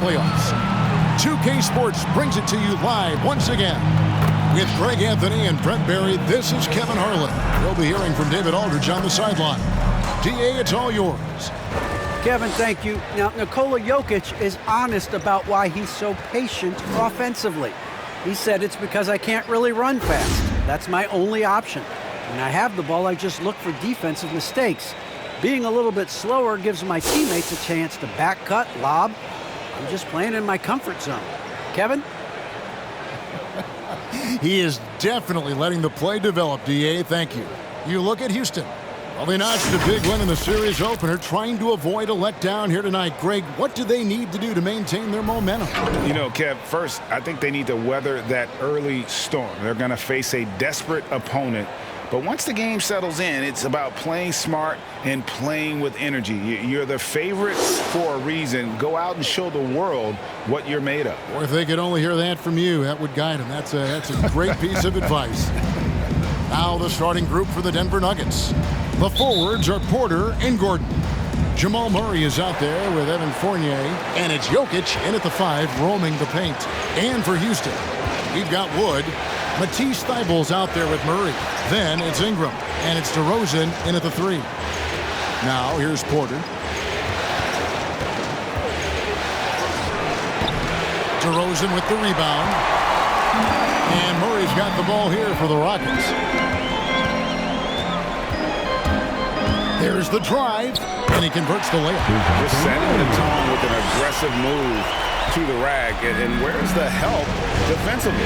Playoffs. 2K Sports brings it to you live once again. With Greg Anthony and Brent Barry, this is Kevin Harlan. We'll be hearing from David Aldridge on the sideline. DA, it's all yours. Kevin, thank you. Now, Nikola Jokic is honest about why he's so patient offensively. He said it's because I can't really run fast. That's my only option. When I have the ball, I just look for defensive mistakes. Being a little bit slower gives my teammates a chance to back cut, lob. I'm just playing in my comfort zone. Kevin? He is definitely letting the play develop, DA. Thank you. You look at Houston. Well, they notched a big win in the series opener, trying to avoid a letdown here tonight. Greg, what do they need to do to maintain their momentum? You know, Kev, first, I think they need to weather that early storm. They're going to face a desperate opponent. But once the game settles in, it's about playing smart and playing with energy. You're the favorites for a reason. Go out and show the world what you're made of. Or if they could only hear that from you, that would guide them. That's a great piece of advice. Now the starting group for the Denver Nuggets. The forwards are Porter and Gordon. Jamal Murray is out there with Evan Fournier. And it's Jokic in at the 5, roaming the paint. And for Houston, we've got Wood. Matisse Thybulle's out there with Murray. Then it's Ingram. And it's DeRozan in at the 3. Now here's Porter. DeRozan with the rebound. And Murray's got the ball here for the Rockets. There's the drive. And he converts the layup. Just setting the tone with an aggressive move to the rack. And where's the help defensively?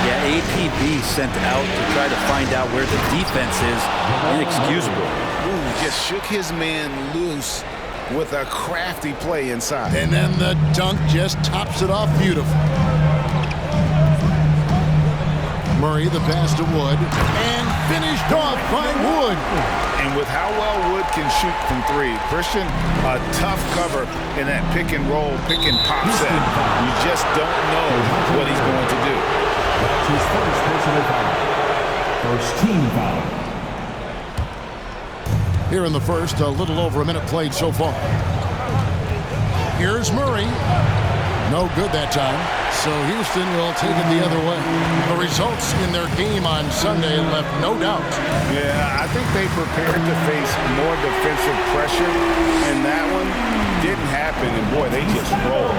Yeah, APB sent out to try to find out where the defense is. Inexcusable. Ooh, just shook his man loose with a crafty play inside. And then the dunk just tops it off beautiful. Murray, the pass to Wood. And finished off by Wood. And with how well Wood can shoot from 3, Christian, a tough cover in that pick and roll, pick and pop set. You just don't know what he's going to do. That's his first personal foul. First team foul. Here in the first, a little over a minute played so far. Here's Murray. No good that time. So Houston will take it the other way. The results in their game on Sunday left no doubt. Yeah, I think they prepared to face more defensive pressure, and that one didn't happen, and boy, they just rolled.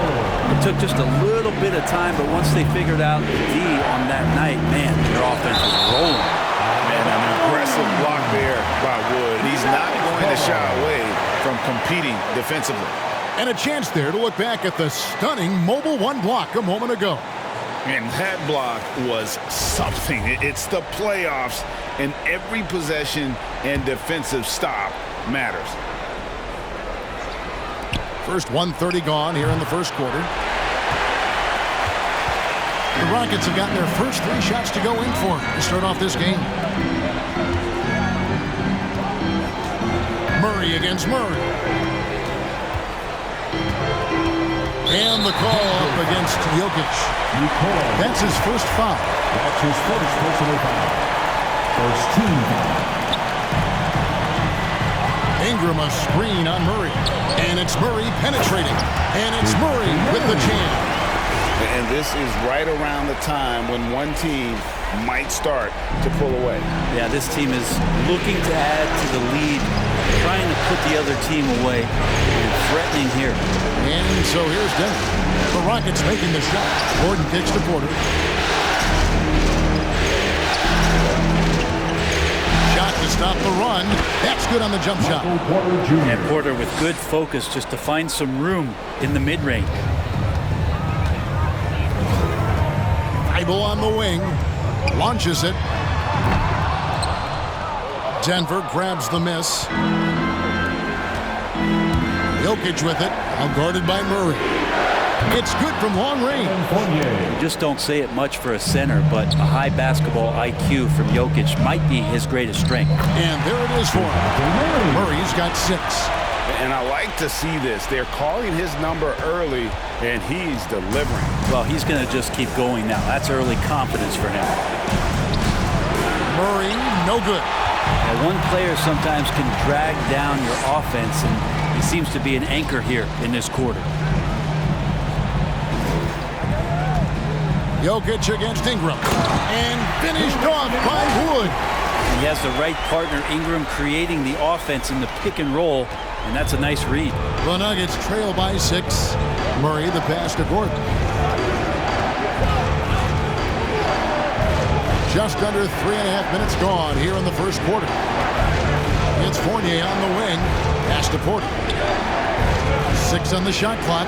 It took just a little bit of time, but once they figured out the D on that night, man, their offense was rolling. Man, an aggressive block there by Wood. He's not going to shy away from competing defensively. And a chance there to look back at the stunning Mobile One block a moment ago. And that block was something. It's the playoffs, and every possession and defensive stop matters. First 1:30 gone here in the first quarter. The Rockets have gotten their first 3 shots to go in for to start off this game. Murray against Murray. And the call up against Jokic. That's his first foul. That's his first personal foul. First team foul. Ingram a screen on Murray. And it's Murray penetrating. And it's Murray with the jam. And this is right around the time when one team might start to pull away. Yeah, this team is looking to add to the lead, trying to put the other team away, and threatening here. And so here's Denver. The Rockets making the shot. Gordon kicks to Porter. Shot to stop the run. That's good on the jump shot. And Porter with good focus just to find some room in the mid-range. Thybulle on the wing. Launches it. Denver grabs the miss. Jokic with it. Now guarded by Murray. It's good from long range. You just don't say it much for a center, but a high basketball IQ from Jokic might be his greatest strength. And there it is for him. Murray's got 6. And I like to see this. They're calling his number early, and he's delivering. Well, he's going to just keep going now. That's early confidence for him. Murray, no good. Now, one player sometimes can drag down your offense, and he seems to be an anchor here in this quarter. Jokic against Ingram. And finished off by Wood. He has the right partner, Ingram, creating the offense in the pick and roll, and that's a nice read. The Nuggets trail by 6. Murray the pass to Gordon. Just under 3.5 minutes gone here in the first quarter. It's Fournier on the wing. Pass to Porter. 6 on the shot clock.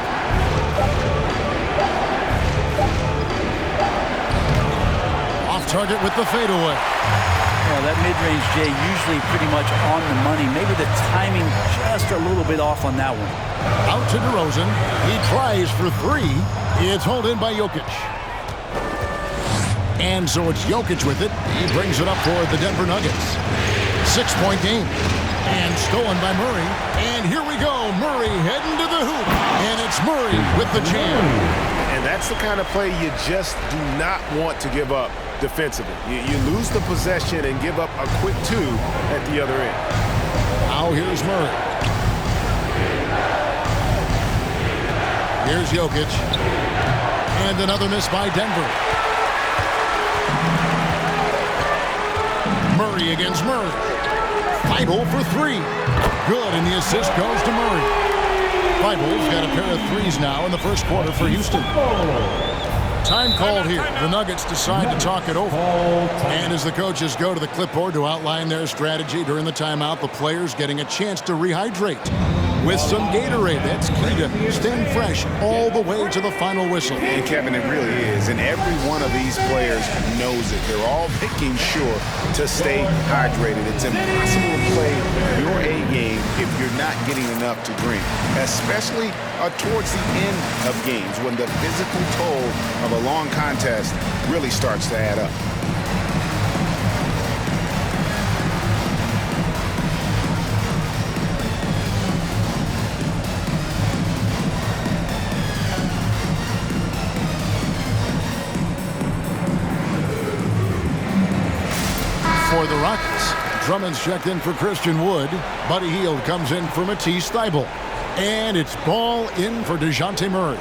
Off target with the fadeaway. Well, that mid-range, Jay, usually pretty much on the money. Maybe the timing just a little bit off on that one. Out to DeRozan. He tries for 3. It's hauled in by Jokic. And so it's Jokic with it. He brings it up for the Denver Nuggets. 6-point game. And stolen by Murray. And here we go. Murray heading to the hoop. And it's Murray with the jam. And that's the kind of play you just do not want to give up defensively. You lose the possession and give up a quick 2 at the other end. Now here's Murray. Here's Jokic. And another miss by Denver. Murray against Murray. Feibel for 3. Good, and the assist goes to Murray. Feibel's got a pair of 3s now in the first quarter for Houston. Time called here. The Nuggets decide to talk it over. And as the coaches go to the clipboard to outline their strategy during the timeout, the players getting a chance to rehydrate with some Gatorade. That's key to staying fresh all the way to the final whistle. And Kevin, it really is. And every one of these players knows it. They're all making sure to stay hydrated. It's impossible to play your A game if you're not getting enough to drink, especially towards the end of games when the physical toll of a long contest really starts to add up. For the Rockets, Drummond's checked in for Christian Wood. Buddy Hield comes in for Matisse Thybulle. And it's ball in for DeJounte Murray.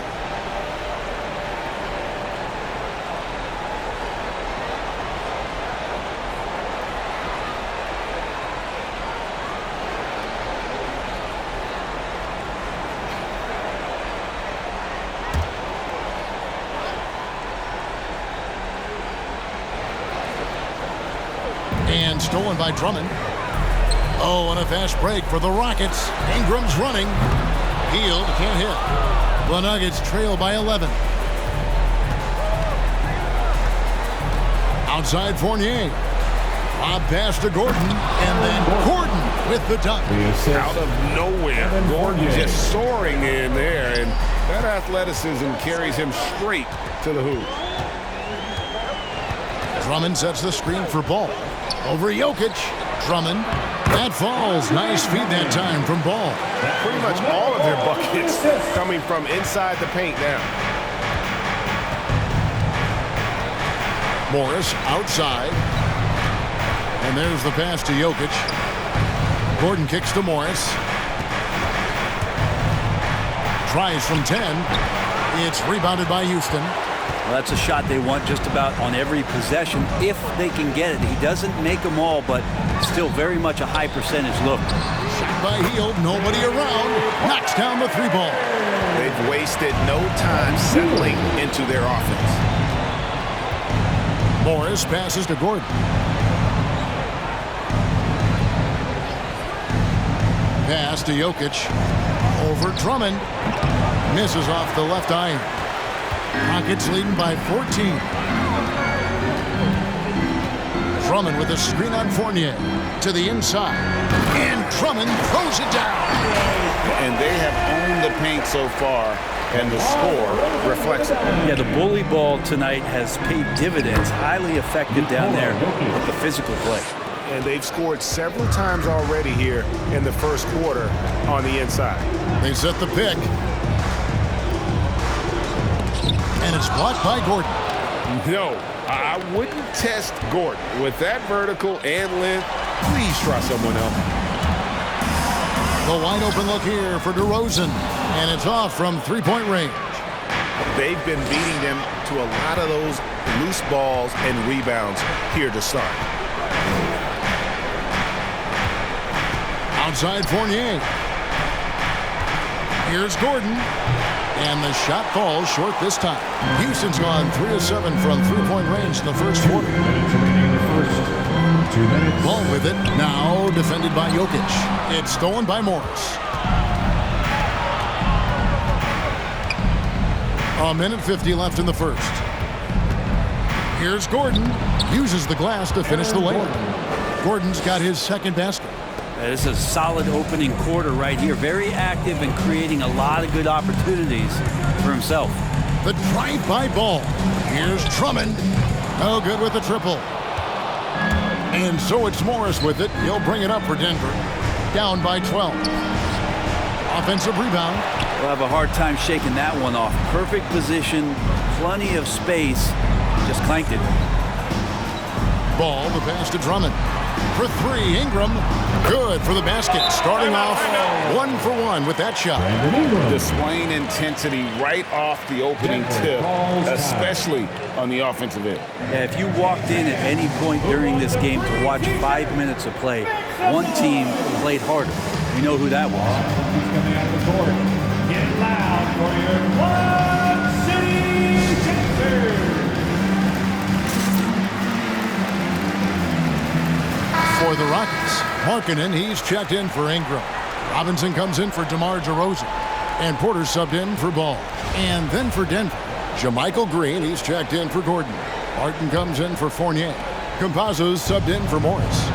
And stolen by Drummond. Oh, and a fast break for the Rockets. Ingram's running. Hield can't hit. The Nuggets trail by 11. Outside Fournier. Lob pass to Gordon. And then Gordon with the dunk. Out of nowhere, Gordon just soaring in there, and that athleticism carries him straight to the hoop. Drummond sets the screen for Ball. Over Jokic. Drummond. That falls. Nice feed that time from Ball. Pretty much all of their buckets coming from inside the paint now. Morris outside. And there's the pass to Jokic. Gordon kicks to Morris. Tries from 10. It's rebounded by Houston. Well, that's a shot they want just about on every possession if they can get it. He doesn't make them all, but still very much a high percentage look. Shot by Hield, nobody around. Knocks down the 3-ball. They've wasted no time settling into their offense. Morris passes to Gordon. Pass to Jokic. Over Drummond. Misses off the left iron. Rockets leading by 14. Drummond with a screen on Fournier to the inside. And Drummond throws it down. And they have owned the paint so far, and the score reflects it. Yeah, the bully ball tonight has paid dividends. Highly effective down there with the physical play. And they've scored several times already here in the first quarter on the inside. They set the pick. And it's blocked by Gordon. No, I wouldn't test Gordon. With that vertical and length, please try someone else. The wide open look here for DeRozan. And it's off from 3-point range. they've been beating them to a lot of those loose balls and rebounds here to start. Outside Fournier. Here's Gordon. And the shot falls short this time. Houston's gone 3 of 7 from three-point range in the first quarter. 2 minutes remaining in the first. 2 minutes. Ball with it. Now defended by Jokic. It's stolen by Morris. A minute 50 left in the first. Here's Gordon. Uses the glass to finish the layup. Gordon's got his second basket. This is a solid opening quarter right here. Very active and creating a lot of good opportunities for himself. The drive-by ball. Here's Drummond. No good with the triple. And so it's Morris with it. He'll bring it up for Denver. Down by 12. Offensive rebound. We'll have a hard time shaking that one off. Perfect position, plenty of space. Just clanked it. Ball, the pass to Drummond. For three, Ingram. Good for the basket. Starting off 1 for 1 with that shot. Displaying intensity right off the opening tip, especially on the offensive end. Yeah, if you walked in at any point during this game to watch 5 minutes of play, one team played harder. We know who that was. Coming out of the court. Get loud for your Quad City Chasers. For the Rockets, Markkanen, he's checked in for Ingram. Robinson comes in for DeMar DeRozan. And Porter subbed in for Ball. And then for Denver, JaMychal Green, he's checked in for Gordon. Martin comes in for Fournier. Campazzo's subbed in for Morris.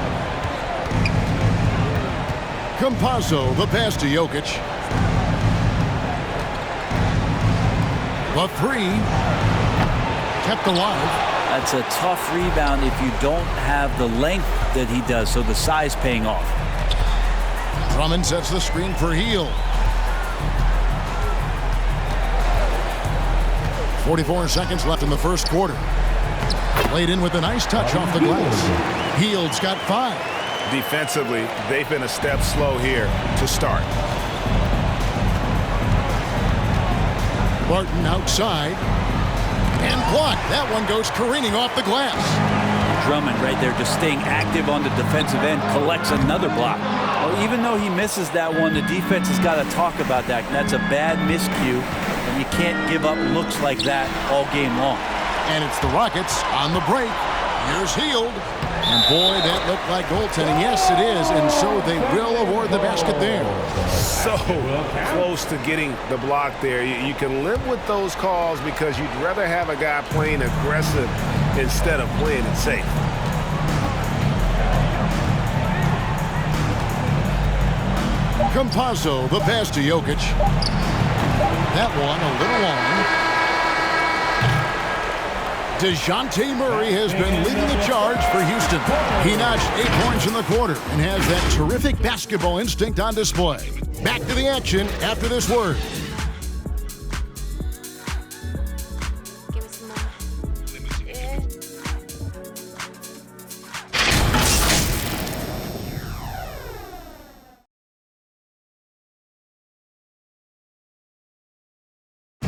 Campazzo, the pass to Jokic. The three, kept alive. That's a tough rebound if you don't have the length that he does, so the size paying off. Drummond sets the screen for Hield. 44 seconds left in the first quarter. Played in with a nice touch off the glass. Hield's got 5. Defensively, they've been a step slow here to start. Barton outside. And blocked. That one goes careening off the glass. Drummond right there just staying active on the defensive end, collects another block. Well, even though he misses that one, the defense has got to talk about that. That's a bad miscue, and you can't give up looks like that all game long. And it's the Rockets on the break. Here's Hield. And boy, that looked like goaltending. Yes, it is. And so they will award the basket there. So close to getting the block there. You can live with those calls because you'd rather have a guy playing aggressive instead of playing it safe. Campazzo, the pass to Jokic. That one a little long. DeJounte Murray has been leading the charge for Houston. He notched 8 points in the quarter and has that terrific basketball instinct on display. Back to the action after this word. Give me some more. Yeah.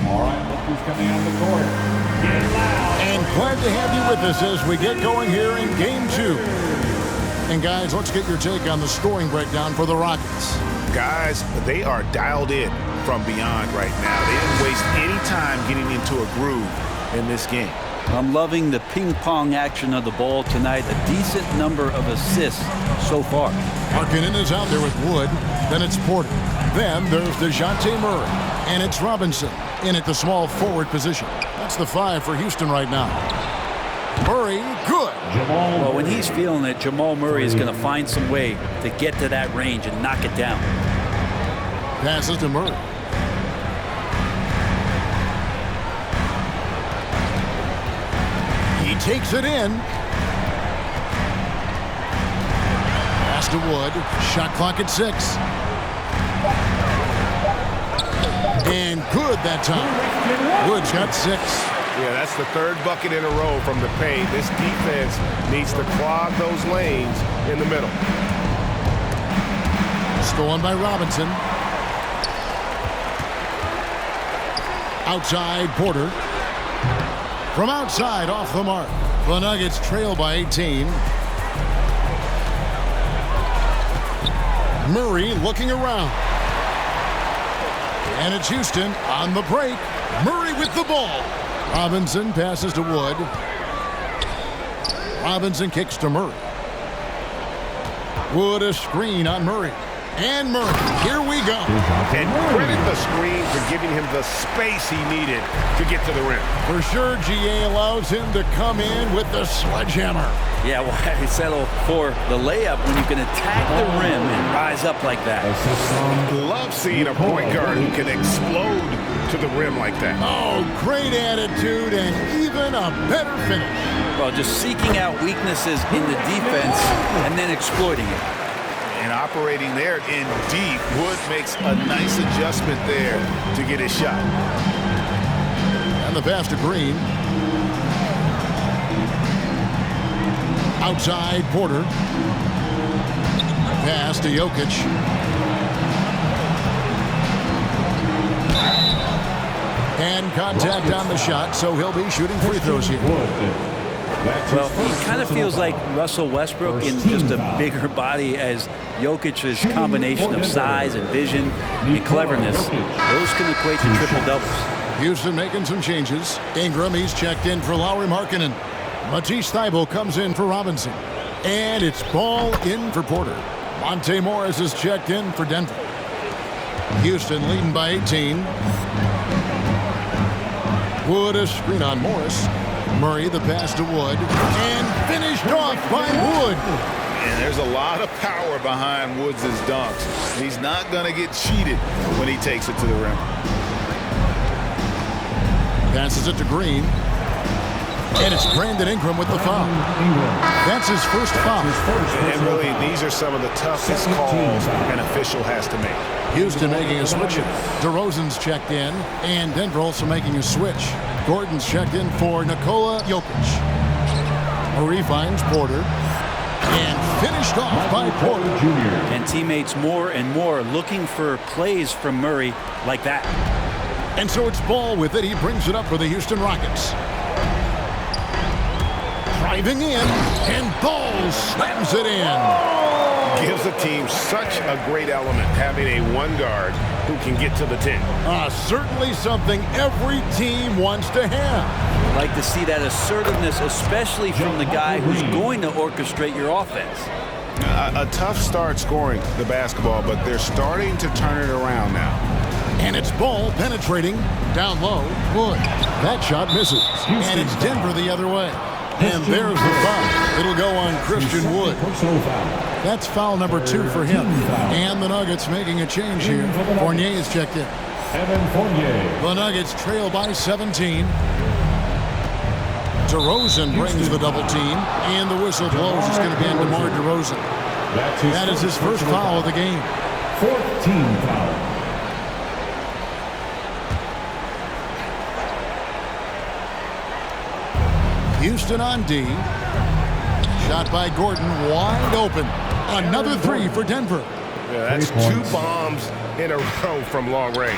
All right, look who's coming out of the court. Get loud. And glad to have you with us as we get going here in Game 2. And guys, let's get your take on the scoring breakdown for the Rockets. Guys, they are dialed in from beyond right now. They didn't waste any time getting into a groove in this game. I'm loving the ping-pong action of the ball tonight. A decent number of assists so far. Markkanen is out there with Wood. Then it's Porter. Then there's DeJounte Murray. And it's Robinson in at the small forward position. That's the 5 for Houston right now. Murray, good. Well, when he's feeling it, Jamal Murray is going to find some way to get to that range and knock it down. Passes to Murray. He takes it in. Pass to Wood. Shot clock at 6. And good that time. Wood's got 6. Yeah, that's the 3rd bucket in a row from the paint. This defense needs to clog those lanes in the middle. Stolen by Robinson. Outside, Porter. From outside, off the mark. The Nuggets trail by 18. Murray looking around. And it's Houston on the break. Murray with the ball. Robinson passes to Wood. Robinson kicks to Murray. Wood a screen on Murray. And Murray, here we go. And credit the screen for giving him the space he needed to get to the rim. For sure, GA allows him to come in with the sledgehammer. Yeah, why settle for the layup when you can attack the rim and rise up like that? Love seeing a point guard who can explode to the rim like that. Oh, great attitude and even a better finish. Well, just seeking out weaknesses in the defense and then exploiting it. And operating there in deep, Wood makes a nice adjustment there to get his shot. And the pass to Green. Outside, Porter. Pass to Jokic. And contact on the shot, so he'll be shooting free throws here. Well, he kind of feels like Russell Westbrook in just a bigger body as Jokic's combination of size and vision and cleverness. Those can equate to triple-doubles. Houston making some changes. Ingram, he's checked in for Lauri Markkanen. Matisse Thybulle comes in for Robinson. And it's ball in for Porter. Monte Morris is checked in for Denver. Houston leading by 18. Wood a screen on Morris. Murray the pass to Wood. And finished off by Wood. And there's a lot of power behind Woods' dunks. He's not going to get cheated when he takes it to the rim. Passes it to Green. And it's Brandon Ingram with the foul. That's his first foul. And really, these are some of the toughest calls an official has to make. Houston making a switch. DeRozan's checked in, and Denver also making a switch. Gordon's checked in for Nikola Jokic. Murray finds Porter, and finished off by Porter. And teammates more and more looking for plays from Murray like that. And so it's Ball with it. He brings it up for the Houston Rockets. Driving in, and Ball slams it in. Gives the team such a great element having a one guard who can get to the 10. Certainly something every team wants to have. Like to see that assertiveness, especially from the guy who's going to orchestrate your offense. A tough start scoring the basketball, but they're starting to turn it around now. And it's Ball penetrating down low. Wood. That shot misses. And it's Denver the other way. And there's the foul. It'll go on Christian Wood. That's foul number 2 for him. And the Nuggets making a change here. Fournier is checked in. Evan Fournier. The Nuggets trail by 17. DeRozan brings the double team. And the whistle blows. It's going to be on DeMar DeRozan. That is his first foul of the game. 14 foul. Houston on D. Shot by Gordon, wide open. Another 3 for Denver. Yeah, that's 2 bombs in a row from long range.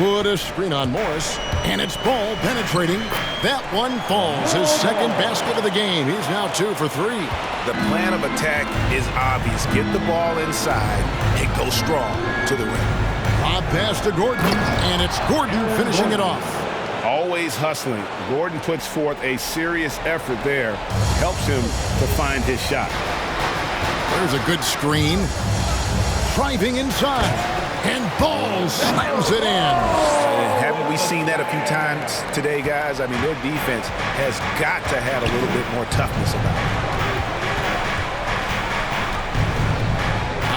Wood a screen on Morris, and it's Ball penetrating. That one falls. His second basket of the game. He's now 2 for 3. The plan of attack is obvious. Get the ball inside and go strong to the rim. Lob pass to Gordon, and it's Gordon finishing it off. Always hustling. Gordon puts forth a serious effort there. Helps him to find his shot. There's a good screen. Driving inside. And Ball slams it in. Haven't we seen that a few times today, guys? I mean, their defense has got to have a little bit more toughness about it.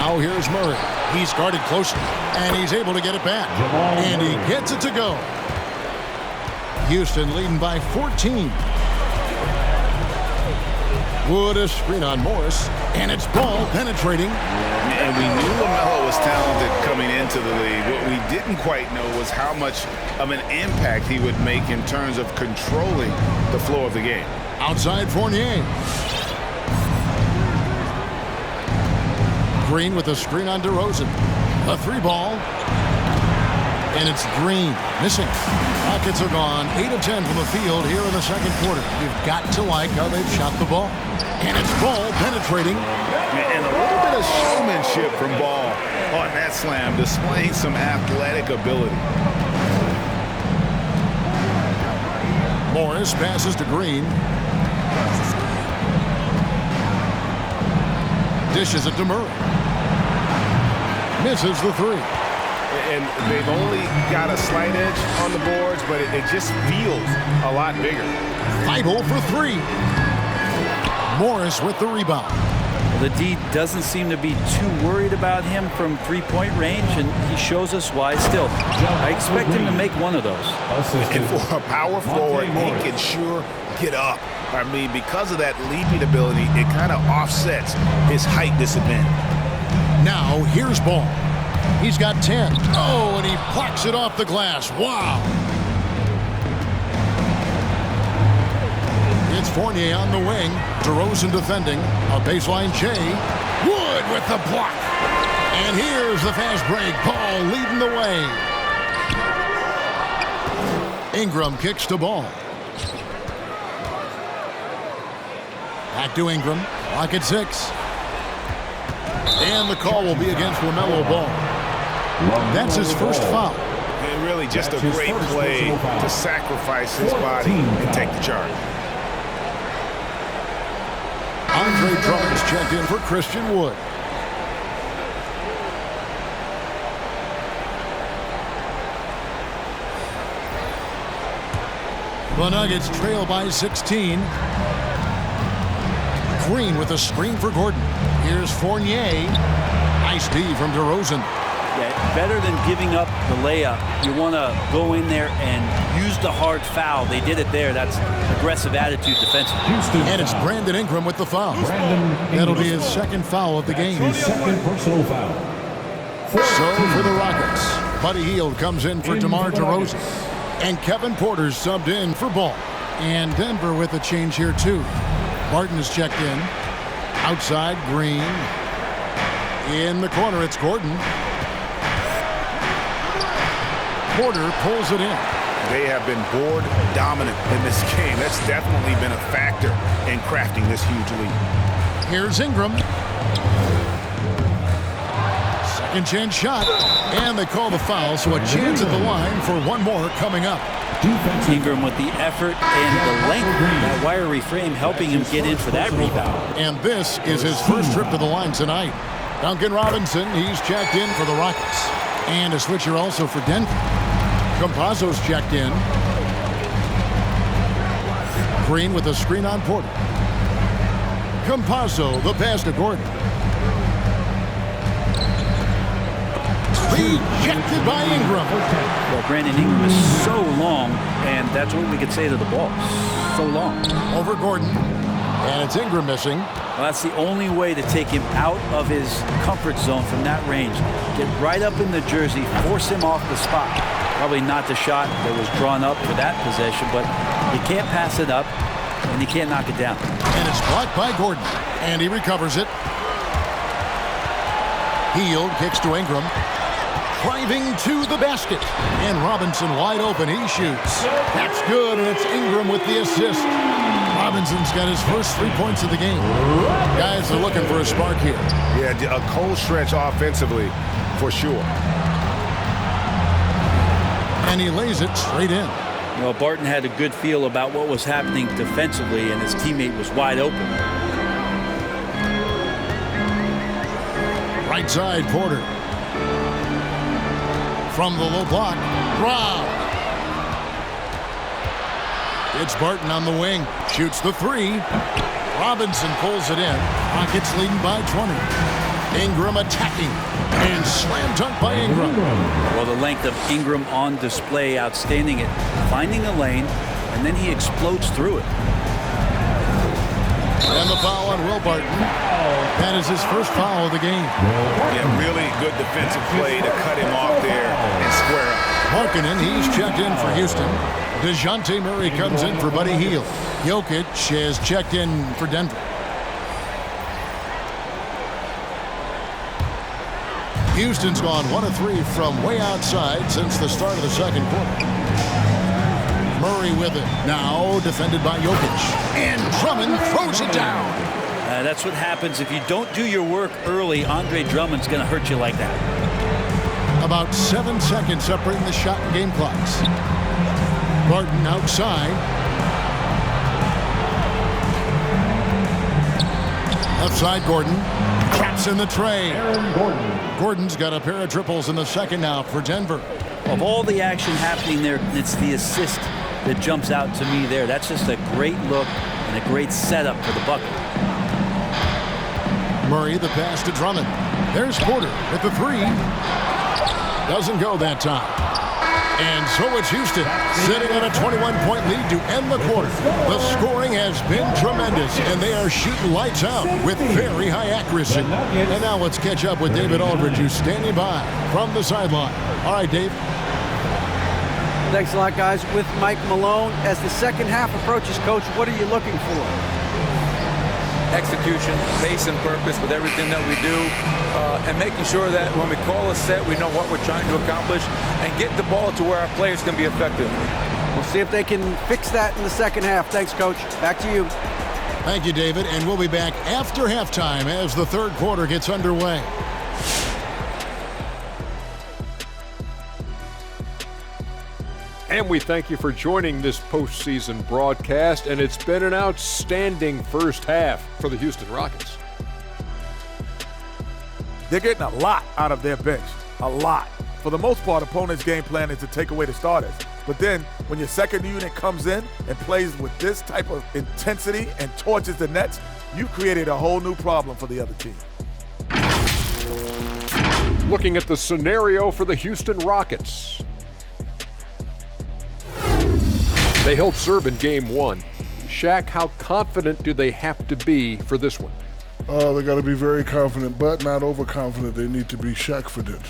Now here's Murray. He's guarded closely, and he's able to get it back. And he gets it to go. Houston leading by 14. Wood a screen on Morris, and it's Ball penetrating. And we knew LaMelo was talented coming into the league. What we didn't quite know was how much of an impact he would make in terms of controlling the flow of the game. Outside Fournier. Green with a screen on DeRozan. A 3 ball. And it's Green, missing. Rockets are gone, 8 of 10 from the field here in the second quarter. You've got to like how they've shot the ball. And it's Ball penetrating. And a little bit of showmanship from Ball on that slam, displaying some athletic ability. Morris passes to Green. Dishes it to Murray. Misses the three. And they've only got a slight edge on the boards, but it just feels a lot bigger. Vital for three. Morris with the rebound. The D doesn't seem to be too worried about him from three-point range, and he shows us why still. I expect him to make one of those. And for a power forward, he can sure get up. I mean, because of that leaping ability, it kind of offsets his height disadvantage. Now, here's Ball. He's got 10. Oh, and he plucks it off the glass. Wow. It's Fournier on the wing. DeRozan defending. A baseline J. Wood with the block. And here's the fast break. Ball leading the way. Ingram kicks to Ball. Back to Ingram. Clock at 6. And the call will be against LaMelo Ball. That's his first foul. And really just a great play to sacrifice his body and take the charge. Andre Drummond's checked in for Christian Wood. The Nuggets trail by 16. Green with a screen for Gordon. Here's Fournier. Nice D from DeRozan. Yeah, better than giving up the layup, you want to go in there and use the hard foul. They did it there. That's aggressive attitude defensively. And it's Brandon Ingram with the foul. That'll be his second foul of the game. His second personal foul. So for the Rockets, Buddy Hield comes in for DeMar DeRozan. And Kevin Porter's subbed in for Ball. And Denver with a change here too. Barton is checked in. Outside, Green. In the corner, it's Gordon. Porter pulls it in. They have been board dominant in this game. That's definitely been a factor in crafting this huge lead. Here's Ingram. Second chance shot. And they call the foul, so a chance at the line for one more coming up. Ingram with the effort and the length of that wiry frame helping him get in for that rebound. And this is his first trip to the line tonight. Duncan Robinson, he's checked in for the Rockets. And a switcher also for Denver. Campazzo's checked in. Green with a screen on Porter. Campazzo, the pass to Gordon. Rejected by Ingram. Well, Brandon Ingram is so long, and that's what we could say to the ball. So long. Over Gordon. And it's Ingram missing. Well, that's the only way to take him out of his comfort zone from that range. Get right up in the jersey, force him off the spot. Probably not the shot that was drawn up for that possession, but you can't pass it up, and you can't knock it down. And it's blocked by Gordon. And he recovers it. Hield kicks to Ingram. Driving to the basket. And Robinson wide open. He shoots. That's good, and it's Ingram with the assist. Robinson's got his first 3 points of the game. Guys are looking for a spark here. Yeah, a cold stretch offensively for sure. And he lays it straight in. Well, Barton had a good feel about what was happening defensively, and his teammate was wide open. Right side, Porter. From the low block. Rob. It's Barton on the wing. Shoots the three. Robinson pulls it in. Rockets leading by 20. Ingram attacking. And slam dunk by Ingram. Well, the length of Ingram on display, outstanding at finding the lane, and then he explodes through it. And the foul on Will Barton. That is his first foul of the game. Yeah, really good defensive play to cut him off there and square up. Markkanen, he's checked in for Houston. DeJounte Murray comes in for Buddy Hield. Jokic is checked in for Denver. Houston's gone 1 of 3 from way outside since the start of the second quarter. Murray with it. Now defended by Jokic. And Drummond throws it down. That's what happens if you don't do your work early. Andre Drummond's going to hurt you like that. About 7 seconds separating the shot and game clocks. Gordon outside. Left side, Gordon. Traps in the tray. Aaron Gordon. Gordon's got a pair of triples in the second now for Denver. Of all the action happening there, it's the assist that jumps out to me there. That's just a great look and a great setup for the bucket. Murray the pass to Drummond. There's Porter with the three. Doesn't go that time. And so it's Houston sitting on a 21-point lead to end the quarter. The scoring has been tremendous, and they are shooting lights out with very high accuracy. And now let's catch up with David Aldridge, who's standing by from the sideline. All right, Dave. Thanks a lot, guys. With Mike Malone, as the second half approaches, Coach, what are you looking for? Execution, pace and purpose with everything that we do, and making sure that when we call a set, we know what we're trying to accomplish and get the ball to where our players can be effective. We'll see if they can fix that in the second half. Thanks, Coach. Back to you. Thank you, David. And we'll be back after halftime as the third quarter gets underway. And we thank you for joining this postseason broadcast, and it's been an outstanding first half for the Houston Rockets. They're getting a lot out of their bench, a lot. For the most part, opponents' game plan is to take away the starters. But then when your second unit comes in and plays with this type of intensity and torches the nets, you've created a whole new problem for the other team. Looking at the scenario for the Houston Rockets. They held serve in game one. Shaq, how confident do they have to be for this one? They got to be very confident, but not overconfident. They need to be Shaq-fident.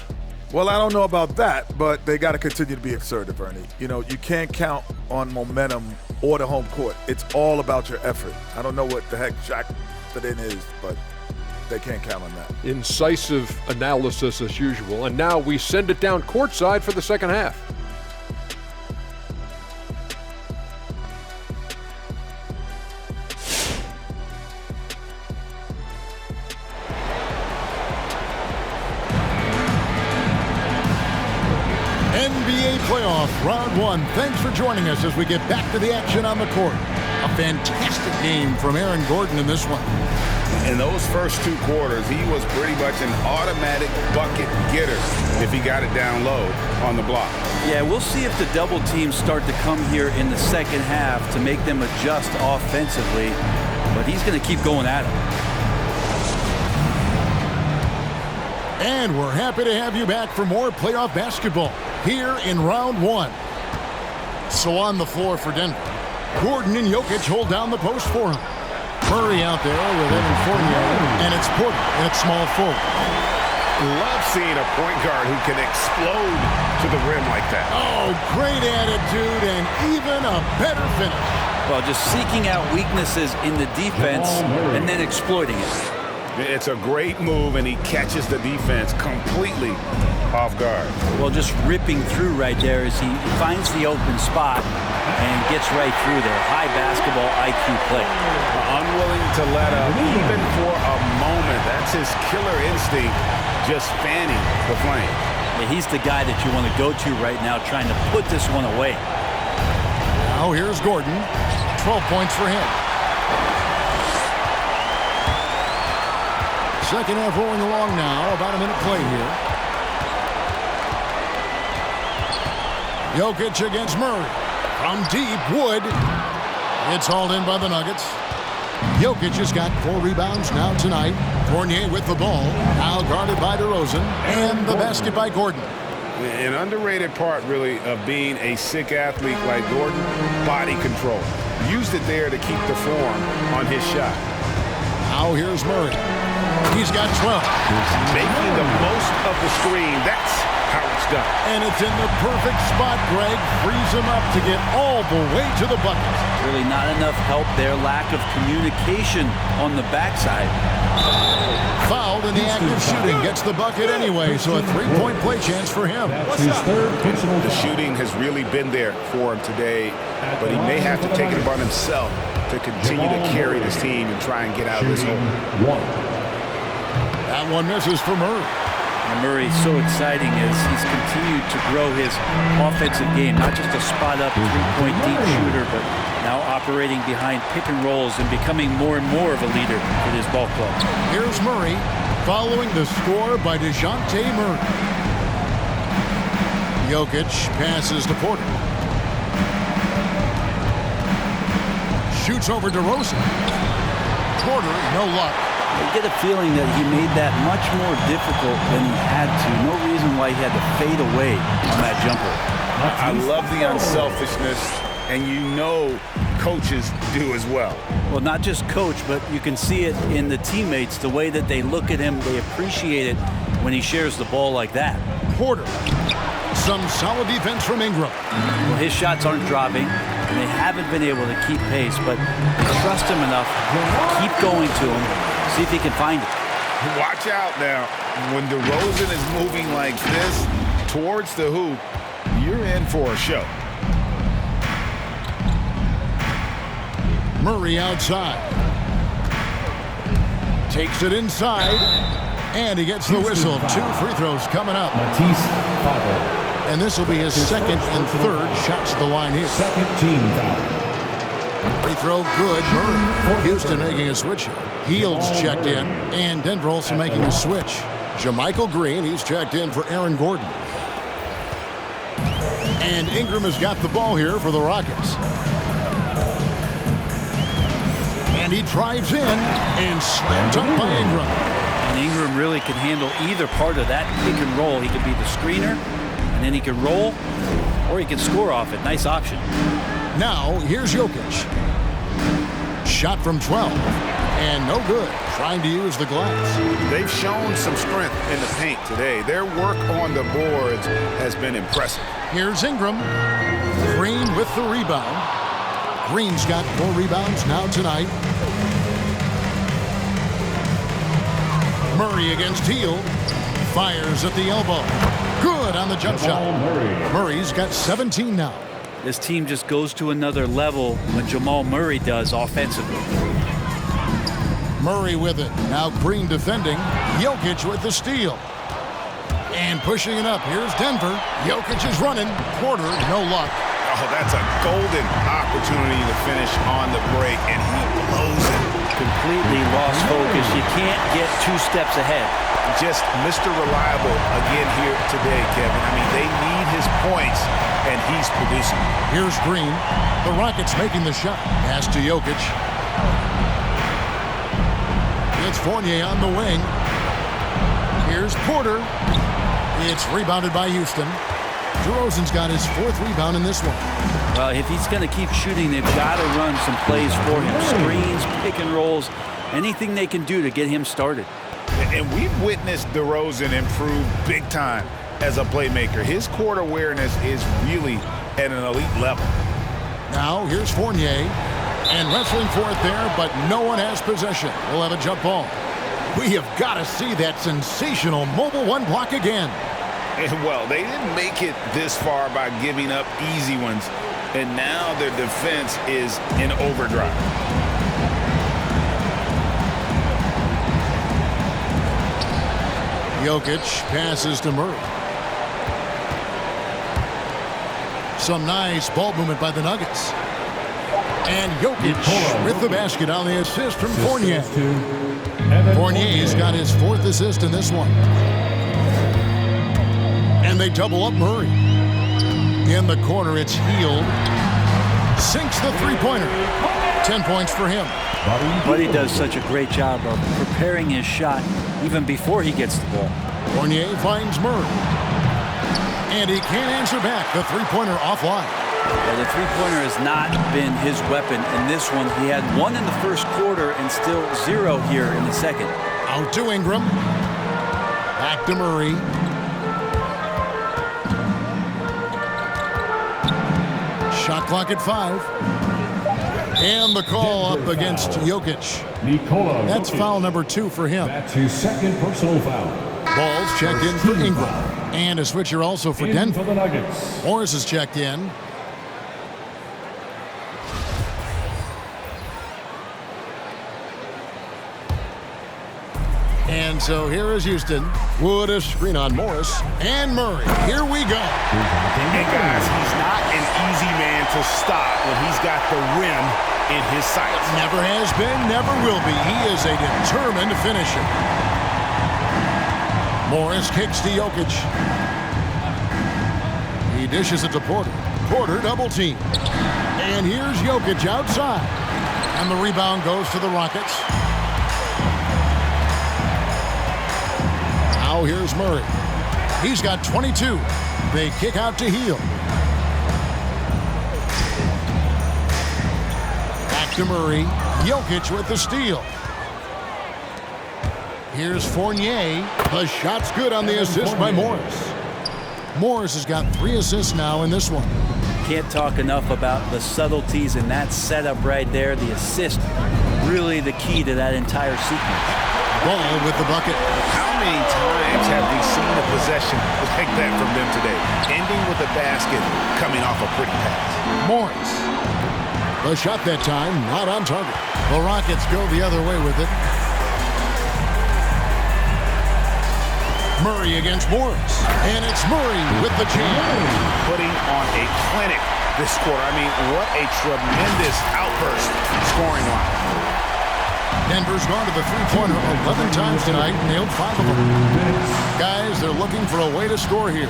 Well, I don't know about that, but they got to continue to be assertive, Ernie. You know, you can't count on momentum or the home court. It's all about your effort. I don't know what the heck Shaq-fident is, but they can't count on that. Incisive analysis as usual, and now we send it down courtside for the second half. NBA playoff round one. Thanks for joining us as we get back to the action on the court. A fantastic game from Aaron Gordon in this one. In those first two quarters, he was pretty much an automatic bucket getter if he got it down low on the block. Yeah, we'll see if the double teams start to come here in the second half to make them adjust offensively, but he's going to keep going at it. And we're happy to have you back for more playoff basketball here in round one. So on the floor for Denver, Gordon and Jokic hold down the post for him. Murray out there with Evan Fournier, and it's Porter at small forward. Love seeing a point guard who can explode to the rim like that. Oh, great attitude and even a better finish. Well, just seeking out weaknesses in the defense and then exploiting it. It's a great move, and he catches the defense completely off guard. Well, just ripping through right there as he finds the open spot and gets right through there. High basketball IQ play. Unwilling to let up even for a moment. That's his killer instinct, just fanning the flame. Yeah, he's the guy that you want to go to right now, trying to put this one away. Now here's Gordon. 12 points for him. Second half rolling along now. About a minute play here. Jokic against Murray. From deep, Wood. It's hauled in by the Nuggets. Jokic has got 4 rebounds now tonight. Fournier with the ball. Now guarded by DeRozan. And the basket by Gordon. An underrated part, really, of being a sick athlete like Gordon, body control. Used it there to keep the form on his shot. Now here's Murray. He's got 12. Making the most of the screen. That's how it's done. And it's in the perfect spot, Greg. Frees him up to get all the way to the bucket. Really not enough help there. Lack of communication on the backside. Fouled in the act of shooting. Gets the bucket anyway, so a three-point play chance for him. The shooting has really been there for him today, but he may have to take it upon himself to continue to carry this team and try and get out of this hole. That one misses for Murray. And Murray's so exciting as he's continued to grow his offensive game. Not just a spot-up, three-point deep shooter, but now operating behind pick and rolls and becoming more and more of a leader for this ball club. Here's Murray following the score by DeJounte Murray. Jokic passes to Porter. Shoots over DeRozan. Porter, no luck. I get a feeling that he made that much more difficult than he had to. No reason why he had to fade away on that jumper. I love the unselfishness, and you know coaches do as well. Well, not just coach, but you can see it in the teammates, the way that they look at him. They appreciate it when he shares the ball like that. Porter. Some solid defense from Ingram. Well, his shots aren't dropping, and they haven't been able to keep pace, but they trust him enough to keep going to him, see if he can find it. Watch out now. When DeRozan is moving like this towards the hoop, you're in for a show. Murray outside. Takes it inside, and he gets the whistle. 2 free throws coming up. And this will be his second and third shots at the line here. Second team foul. Free throw good. Murray. Houston making a switch here. Heald's checked in, and Denver also making a switch. JaMychal Green, he's checked in for Aaron Gordon. And Ingram has got the ball here for the Rockets. And he drives in and slammed up by Ingram. And Ingram really can handle either part of that pick and roll. He could be the screener, and then he could roll, or he could score off it. Nice option. Now, here's Jokic. Shot from 12, and no good. Trying to use the glass. They've shown some strength in the paint today. Their work on the boards has been impressive. Here's Ingram. Green with the rebound. Green's got 4 rebounds now tonight. Murray against Hield. Fires at the elbow. Good on the jump shot. Murray's got 17 now. This team just goes to another level when Jamal Murray does offensively. Murray with it. Now Green defending. Jokic with the steal. And pushing it up. Here's Denver. Jokic is running. Porter, no luck. Oh, that's a golden opportunity to finish on the break, and he blows it. Completely lost focus. You can't get 2 steps ahead. Just Mr. Reliable again here today, Kevin. I mean, they need his points, and he's producing. Here's Green. The Rockets making the shot. Pass to Jokic. It's Fournier on the wing. Here's Porter. It's rebounded by Houston. DeRozan's got his 4th rebound in this one. Well, if he's going to keep shooting, they've got to run some plays for him. Screens, pick and rolls, anything they can do to get him started. And we've witnessed DeRozan improve big time as a playmaker. His court awareness is really at an elite level. Now, here's Fournier. And wrestling for it there, but no one has possession. We'll have a jump ball. We have got to see that sensational mobile 1 block again. And well, they didn't make it this far by giving up easy ones. And now their defense is in overdrive. Jokic passes to Murray. Some nice ball movement by the Nuggets. And Jokic with the basket on the assist from Fournier. Fournier's got his 4th assist in this one. And they double up Murray. In the corner, it's Hield. Sinks the three-pointer. 10 points for him. Buddy does such a great job of preparing his shot even before he gets the ball. Fournier finds Murray. And he can't answer back. The three-pointer offline. Well, the three-pointer has not been his weapon in this one. He had 1 in the first quarter and still 0 here in the second. Out to Ingram. Back to Murray. Shot clock at 5. And the call up against Jokic. Nikola That's Jokic. foul number 2 for him. That's his second personal foul. Ball's checked in for Ingram. And a switcher also for In Denver. for the Nuggets. Morris is checked in. And so here is Houston. Wood a screen on Morris. And Murray. Here we go. And guys, he's not an easy man to stop when he's got the rim in his sights. Never has been, never will be. He is a determined finisher. Morris kicks to Jokic. He dishes it to Porter. Porter double team. And here's Jokic outside. And the rebound goes to the Rockets. Now here's Murray. He's got 22. They kick out to Hield. Back to Murray. Jokic with the steal. Here's Fournier. The shot's good on the assist by Morris. Morris has got 3 assists now in this one. Can't talk enough about the subtleties in that setup right there. The assist, really the key to that entire sequence. Ball with the bucket. How many times have we seen a possession like that from them today? Ending with a basket, coming off a pretty pass. Morris. The shot that time, not on target. The Rockets go the other way with it. Murray against Morris. And it's Murray with the jam. Putting on a clinic this quarter. I mean, what a tremendous outburst scoring-wise. Denver's gone to the three-pointer 11 times tonight, nailed 5 of them. Guys, they're looking for a way to score here.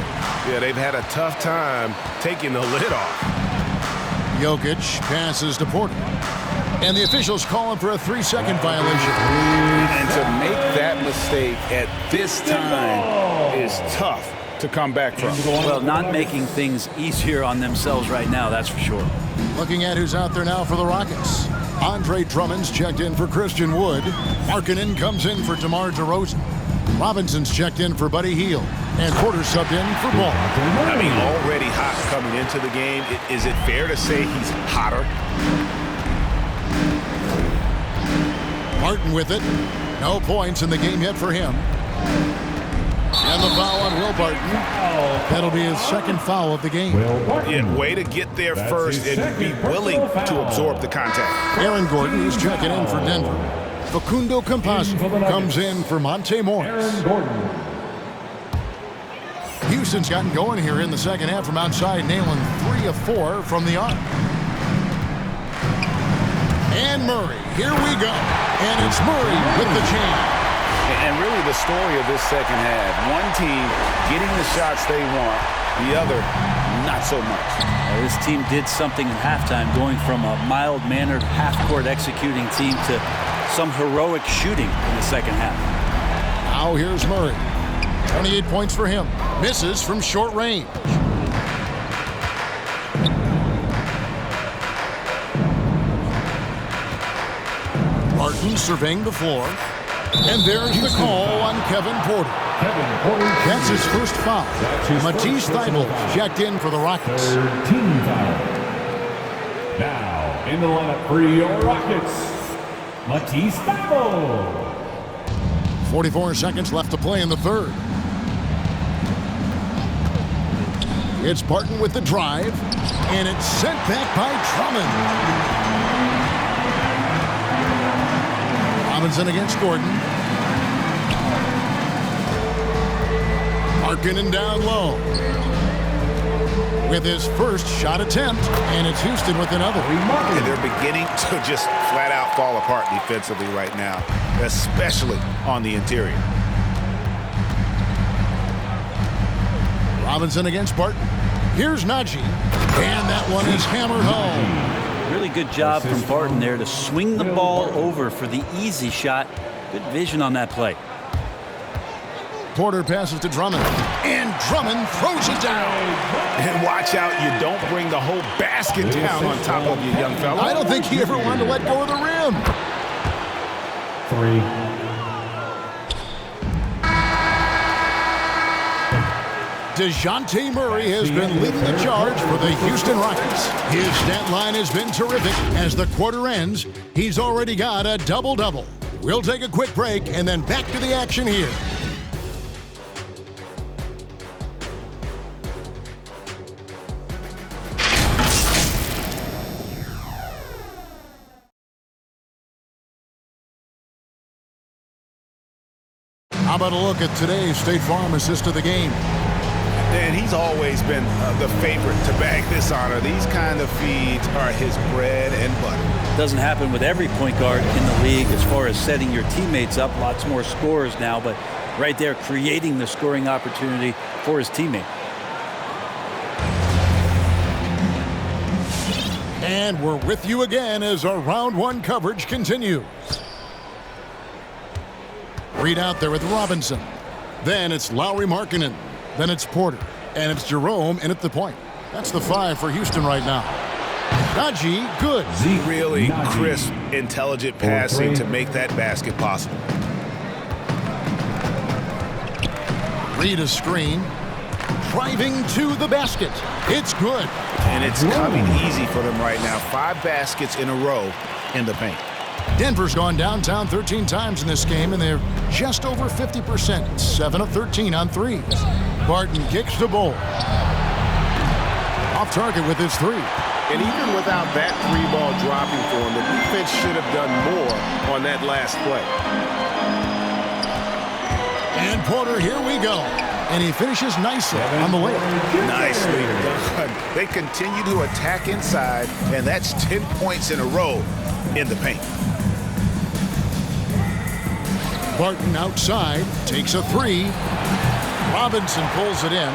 Yeah, they've had a tough time taking the lid off. Jokic passes to Porter. And the officials calling for a 3-second violation. And to make that mistake at this time is tough to come back from. Well, not making things easier on themselves right now, that's for sure. Looking at who's out there now for the Rockets. Andre Drummond's checked in for Christian Wood. Markkanen comes in for DeMar DeRozan. Robinson's checked in for Buddy Hield. And Porter subbed in for Ball. I mean, already hot coming into the game. Is it fair to say he's hotter? Martin with it. No points in the game yet for him. And the foul on Will Barton. That'll be his second foul of the game. Yeah, way to get there first and be willing to absorb the contact. Aaron Gordon is checking in for Denver. Facundo Campazzo comes in for Monte Morris. Houston's gotten going here in the second half from outside, nailing 3 of 4 from the arc. And Murray, here we go. And it's Murray with the jam. And really the story of this second half, one team getting the shots they want, the other not so much. This team did something in halftime, going from a mild-mannered half-court executing team to some heroic shooting in the second half. Now here's Murray. 28 points for him. Misses from short range. Martin surveying the floor. And there's the call on Kevin Porter. That's his first foul. Matisse Thybulle checked in for the Rockets. 13 foul. Now in the lineup for your Rockets, Matisse Thybulle. 44 seconds left to play in the third. It's Barton with the drive. And it's sent back by Drummond. Robinson against Gordon. Markkanen down low with his first shot attempt, and it's Houston with another. And they're beginning to just flat out fall apart defensively right now, especially on the interior. Robinson against Barton. Here's Najee, and that one is hammered home. Really good job from Barton there to swing the ball over for the easy shot. Good vision on that play. Porter passes to Drummond, and Drummond throws it down. And watch out, you don't bring the whole basket down on top of you, young fella. I don't think he ever wanted to let go of the rim. 3. 3 DeJounte Murray has been leading the charge for the Houston Rockets. His stat line has been terrific. As the quarter ends, he's already got a double-double. We'll take a quick break and then back to the action here. How about a look at today's State Farm assist of the game? And he's always been the favorite to bag this honor. These kind of feeds are his bread and butter. Doesn't happen with every point guard in the league as far as setting your teammates up. Lots more scorers now, but right there creating the scoring opportunity for his teammate. And we're with you again as our round one coverage continues. Reed out there with Robinson. Then it's Lauri Markkanen. Then it's Porter. And it's Jerome in at the point. That's the 5 for Houston right now. Najee, good. Really crisp, intelligent passing to make that basket possible. Reed a screen. Driving to the basket. It's good. And it's coming easy for them right now. 5 baskets in a row in the paint. Denver's gone downtown 13 times in this game, and they're just over 50%. 7 of 13 on threes. Barton kicks the ball. Off target with his 3. And even without that 3-ball dropping for him, the defense should have done more on that last play. And Porter, here we go. And he finishes nicely on the layup. Nicely done. They continue to attack inside, and that's 10 points in a row in the paint. Barton outside, takes a 3. Robinson pulls it in.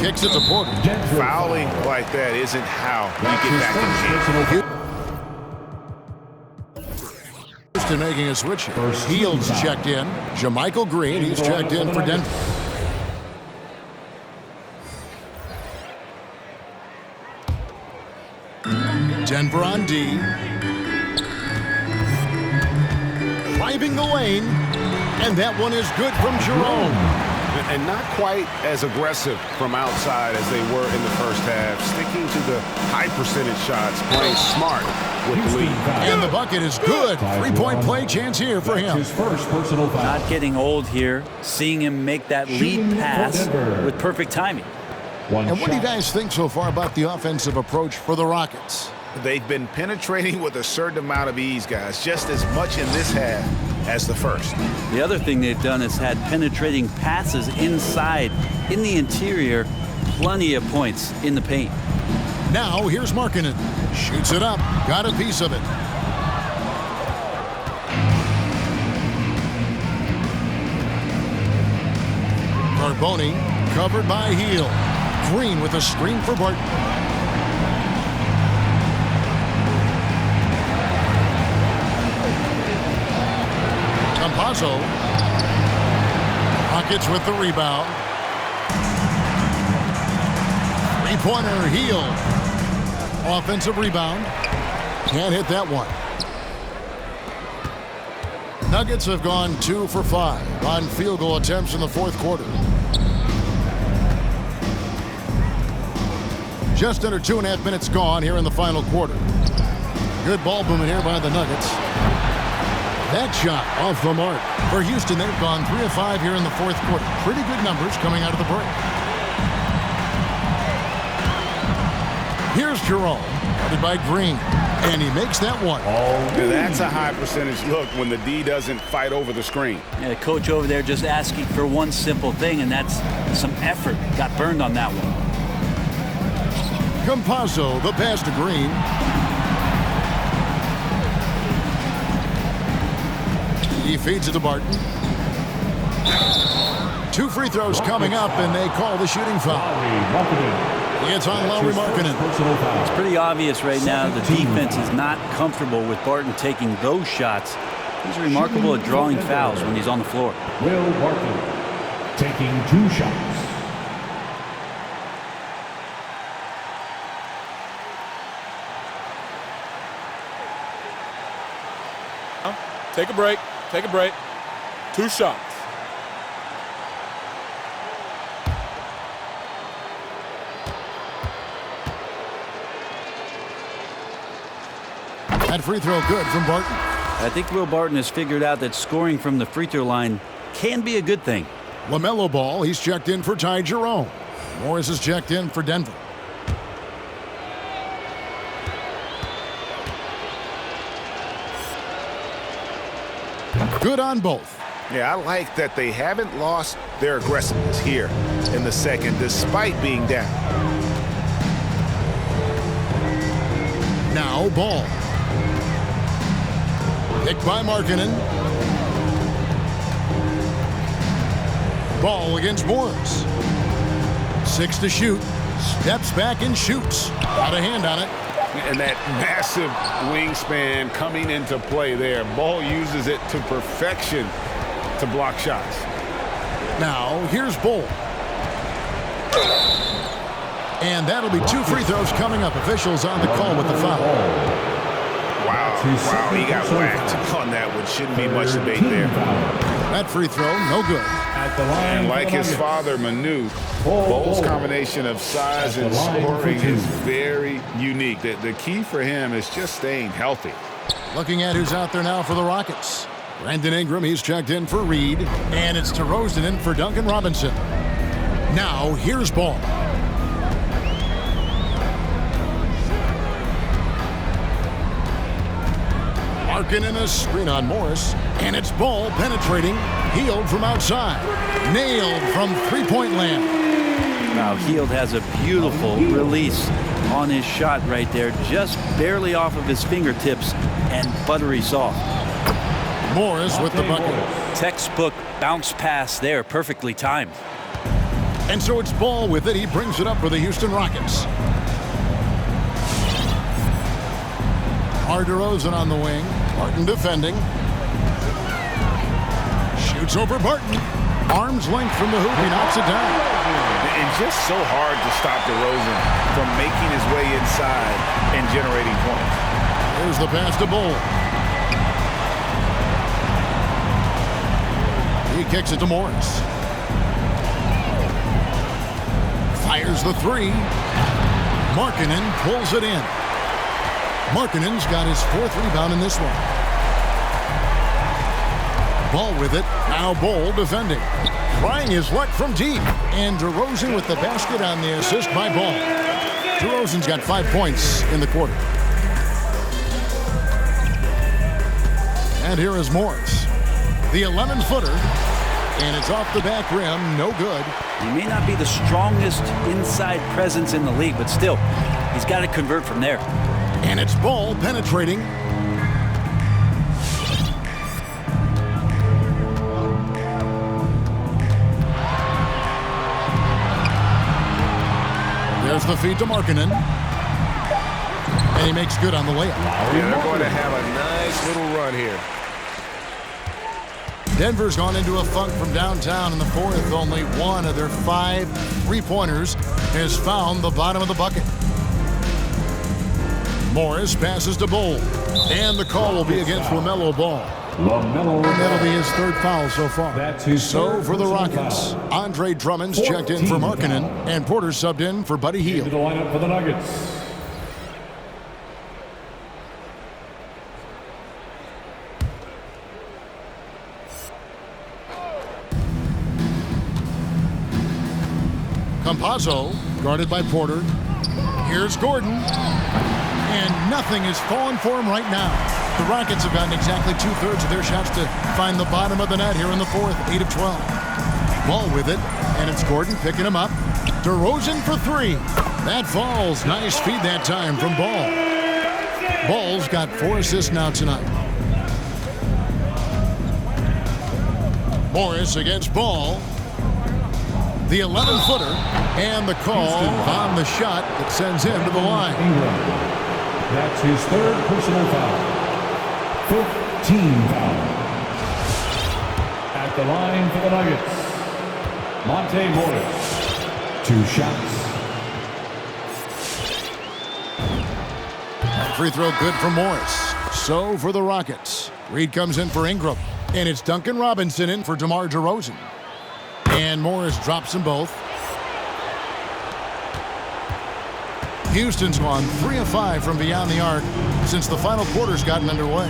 Kicks it to Porter. Fouling like that isn't how we get back in the game. Houston making a switch here. Fields checked in. JaMychal Green, he's checked in for Denver. Denver on D. Driving the lane. And that one is good from Jerome. And not quite as aggressive from outside as they were in the first half. Sticking to the high percentage shots, playing smart with the lead. And the bucket is good. 3-point play chance here for him. His first personal foul. Not getting old here. Seeing him make that lead pass with perfect timing. And what do you guys think so far about the offensive approach for the Rockets? They've been penetrating with a certain amount of ease, guys, just as much in this half as the first. The other thing they've done is had penetrating passes inside, in the interior, plenty of points in the paint. Now here's Markkanen. Shoots it up, got a piece of it. Carboni covered by Hield. Green with a screen for Barton. Campazzo. Rockets with the rebound. Three-pointer, Hield. Offensive rebound. Can't hit that one. Nuggets have gone 2 for 5 on field goal attempts in the fourth quarter. Just under 2.5 minutes gone here in the final quarter. Good ball movement here by the Nuggets. That shot off the mark. For Houston, they've gone 3 of 5 here in the fourth quarter. Pretty good numbers coming out of the break. Here's Jerome, guarded by Green, and he makes that one. That's a high percentage look when the D doesn't fight over the screen. Yeah, the coach over there just asking for one simple thing, and that's some effort. Got burned on that one. Campazzo, the pass to Green. He feeds it to Barton. 2 free throws coming up, and they call the shooting foul. It's on Lauri Markkanen. It's pretty obvious right now the defense is not comfortable with Barton taking those shots. He's remarkable at drawing fouls when he's on the floor. Will Barton taking 2 shots. Take a break. Take a break. 2 shots. That free throw good from Barton. I think Will Barton has figured out that scoring from the free throw line can be a good thing. LaMelo Ball, he's checked in for Ty Jerome. Morris is checked in for Denver. Good on both. Yeah, I like that they haven't lost their aggressiveness here in the second despite being down. Now Ball. Picked by Markkanen. Ball against Morris. 6 to shoot. Steps back and shoots. Got a hand on it. And that massive wingspan coming into play there. Ball uses it to perfection to block shots. Now here's Ball. And that'll be 2 free throws coming up. Officials on the call with the foul. Wow, he got whacked on that one. Shouldn't be much debate there. That free throw, no good. And like his father, Manu, Ball's combination of size and scoring is very unique. The key for him is just staying healthy. Looking at who's out there now for the Rockets. Brandon Ingram, he's checked in for Reed. And it's DeRozan in for Duncan Robinson. Now, here's Ball. Markkanen a screen on Morris. And it's Ball penetrating. Hield from outside. Nailed from three-point land. Now, Hield has a beautiful release on his shot right there. Just barely off of his fingertips and buttery soft. Morris with the bucket. Textbook bounce pass there, perfectly timed. And so it's Ball with it. He brings it up for the Houston Rockets. DeRozan on the wing. Barton defending. Shoots over Barton. Arm's length from the hoop. He knocks it down. And just so hard to stop DeRozan from making his way inside and generating points. Here's the pass to Ball. He kicks it to Morris. Fires the 3. Markkanen pulls it in. Markkanen's got his 4th rebound in this one. Ball with it. Now Ball defending. Trying his luck from deep. And DeRozan with the basket on the assist by Ball. DeRozan's got 5 points in the quarter. And here is Morris. The 11-footer. And it's off the back rim. No good. He may not be the strongest inside presence in the league, but still, he's got to convert from there. And it's Ball penetrating. There's the feed to Markkanen. And he makes good on the layup. Yeah, they're going to have a nice little run here. Denver's gone into a funk from downtown in the 4th. Only one of their 5 three-pointers has found the bottom of the bucket. Morris passes to Ball. And the call will be against LaMelo Ball. And that'll be his 3rd foul so far. So for the Rockets, Andre Drummond's checked in for Markkanen, and Porter subbed in for Buddy Hield. Into the lineup for the Nuggets. Campazzo, guarded by Porter. Here's Gordon. And nothing is falling for him right now. The Rockets have gotten exactly 2/3 of their shots to find the bottom of the net here in the 4th, 8 of 12. Ball with it, and it's Gordon picking him up. DeRozan for 3. That falls. Nice feed that time from Ball. Ball's got 4 assists now tonight. Morris against Ball. The 11-footer, and the call on the shot that sends him to the line. That's his 3rd personal foul. 15 foul. At the line for the Nuggets, Monte Morris. 2 shots. Free throw good for Morris. So for the Rockets, Reed comes in for Ingram. And it's Duncan Robinson in for DeMar DeRozan. And Morris drops them both. Houston's gone 3 of 5 from beyond the arc since the final quarter's gotten underway.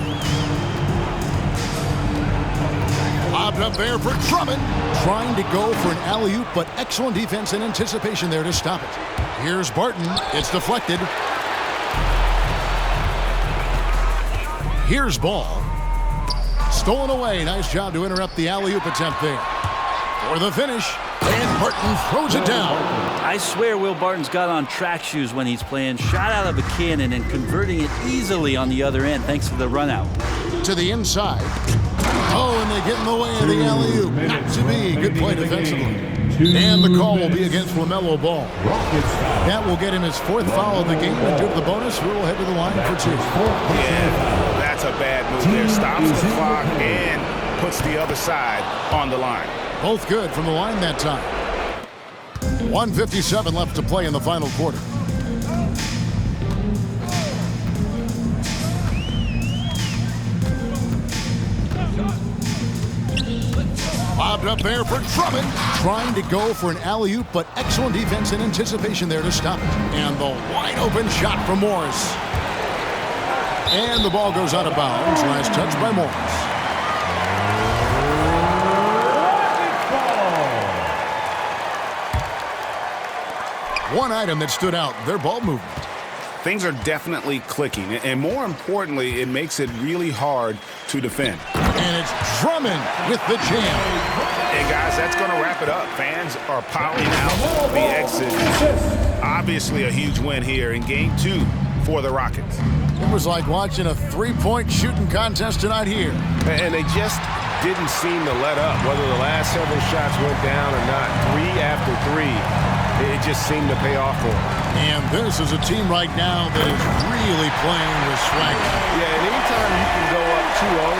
Lobbed up there for Drummond. Trying to go for an alley-oop, but excellent defense and anticipation there to stop it. Here's Barton. It's deflected. Here's Ball. Stolen away. Nice job to interrupt the alley-oop attempt there. For the finish. And Barton throws it down. I swear Will Barton's got on track shoes when he's playing. Shot out of a cannon and converting it easily on the other end thanks to the run out. To the inside. Oh, and they get in the way of the alley-oop. Not to be. Good play defensively. And the call will be against LaMelo Ball. That will get him his 4th foul of the game. And due to the bonus, we'll head to the line for 2. Yeah, that's a bad move there. Stops the clock and puts the other side on the line. Both good from the line that time. 1:57 left to play in the final quarter. Lobbed up there for Drummond. Trying to go for an alley-oop, but excellent defense and anticipation there to stop it. And the wide open shot from Morris. And the ball goes out of bounds. Last touch by Morris. One item that stood out, their ball movement. Things are definitely clicking, and more importantly, it makes it really hard to defend. And it's Drummond with the jam. Hey, guys, that's going to wrap it up. Fans are piling out the exit. Obviously a huge win here in Game 2 for the Rockets. It was like watching a three-point shooting contest tonight here. And they just didn't seem to let up, whether the last several shots went down or not. 3 after 3. It just seemed to pay off for them. And this is a team right now that is really playing with swagger. Yeah, and anytime you can go up 2-0,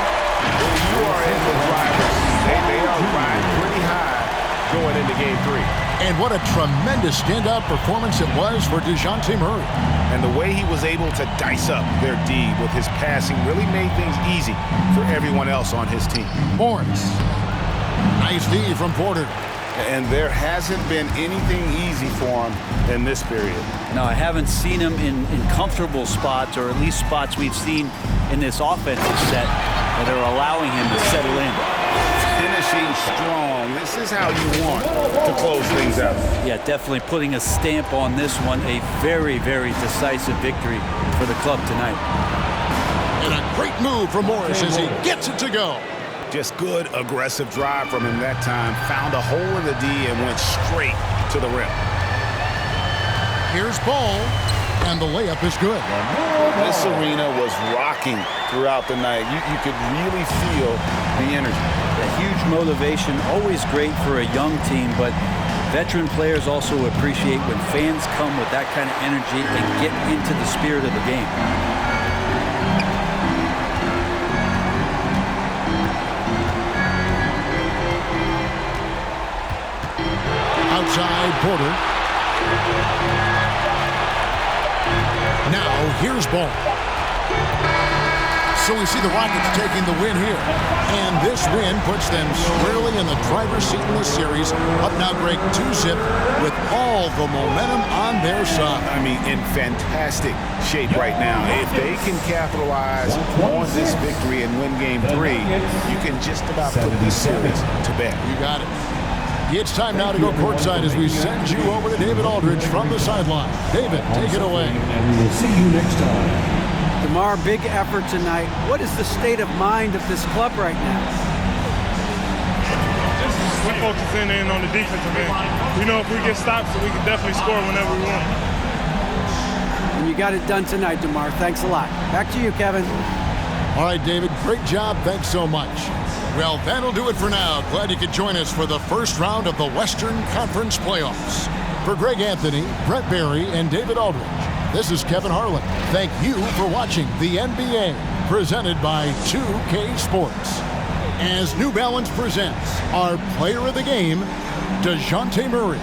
you are in the driver's seat. They are riding pretty high going into Game 3. And what a tremendous standout performance it was for DeJounte Murray. And the way he was able to dice up their D with his passing really made things easy for everyone else on his team. Morris. Nice D from Porter. And there hasn't been anything easy for him in this period. No, I haven't seen him in comfortable spots, or at least spots we've seen in this offensive set that are allowing him to settle in. Finishing strong. This is how you want to close things out. Yeah, definitely putting a stamp on this one. A very, very decisive victory for the club tonight. And a great move from Morris as he gets it to go. Just good, aggressive drive from him that time. Found a hole in the D and went straight to the rim. Here's Ball, and the layup is good. This arena was rocking throughout the night. You could really feel the energy. A huge motivation, always great for a young team, but veteran players also appreciate when fans come with that kind of energy and get into the spirit of the game. Outside Porter. Now here's Ball. So we see the Rockets taking the win here. And this win puts them squarely in the driver's seat in this series. Up now, Greg, 2-zip with all the momentum on their side. I mean, in fantastic shape right now. If they can capitalize on this victory and win Game 3, you can just about put this series to bed. You got it. It's time now to go courtside as we send you over to David Aldridge from the sideline. David, take it away. And we will see you next time. DeMar, big effort tonight. What is the state of mind of this club right now? We're focusing in on the defensive end. We know if we get stops, we can definitely score whenever we want. And you got it done tonight, DeMar. Thanks a lot. Back to you, Kevin. All right, David, great job. Thanks so much. Well, that'll do it for now. Glad you could join us for the first round of the Western Conference Playoffs. For Greg Anthony, Brett Barry, and David Aldridge, this is Kevin Harlan. Thank you for watching the NBA, presented by 2K Sports. As New Balance presents our player of the game, DeJounte Murray.